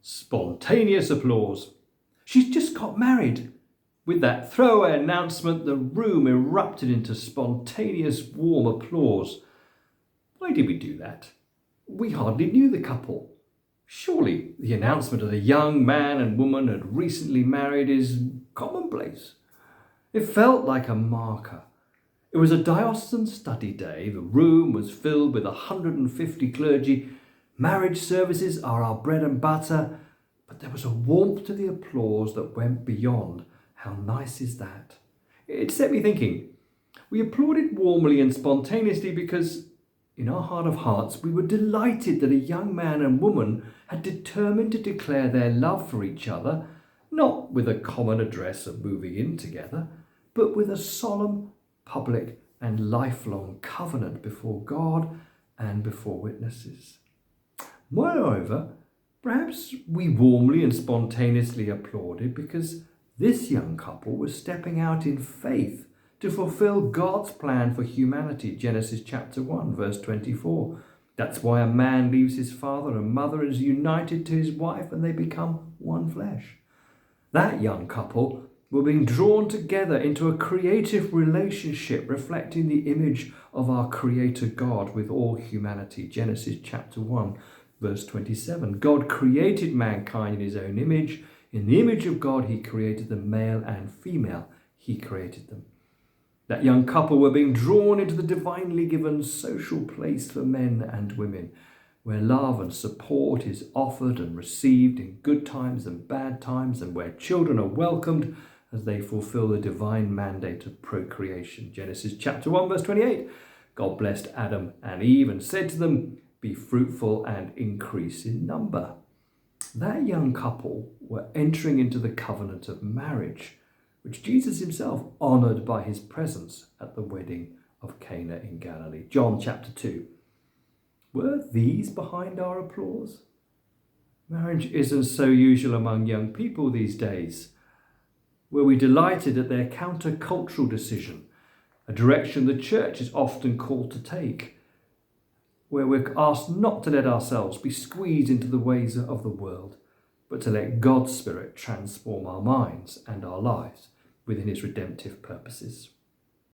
Spontaneous applause. She's just got married. With that throwaway announcement, the room erupted into spontaneous, warm applause. Why did we do that? We hardly knew the couple. Surely the announcement of the young man and woman had recently married is commonplace. It felt like a marker. It was a diocesan study day. The room was filled with 150 clergy. Marriage services are our bread and butter, but there was a warmth to the applause that went beyond. How nice is that? It set me thinking. We applauded warmly and spontaneously because, in our heart of hearts, we were delighted that a young man and woman had determined to declare their love for each other, not with a common address of moving in together, but with a solemn, public and lifelong covenant before God and before witnesses. Moreover, perhaps we warmly and spontaneously applauded because this young couple was stepping out in faith to fulfill God's plan for humanity, Genesis chapter 1, verse 24. That's why a man leaves his father and mother and is united to his wife and they become one flesh. That young couple were being drawn together into a creative relationship reflecting the image of our Creator God with all humanity, Genesis chapter 1, verse 27. God created mankind in his own image. In the image of God, he created them, male and female. He created them. That young couple were being drawn into the divinely given social place for men and women, where love and support is offered and received in good times and bad times, and where children are welcomed as they fulfill the divine mandate of procreation. Genesis chapter 1, verse 28. God blessed Adam and Eve and said to them, "Be fruitful and increase in number." That young couple were entering into the covenant of marriage, which Jesus himself honoured by his presence at the wedding of Cana in Galilee. John chapter 2. Were these behind our applause? Marriage isn't so usual among young people these days. Were we delighted at their counter-cultural decision, a direction the church is often called to take, where we're asked not to let ourselves be squeezed into the ways of the world, but to let God's Spirit transform our minds and our lives within his redemptive purposes?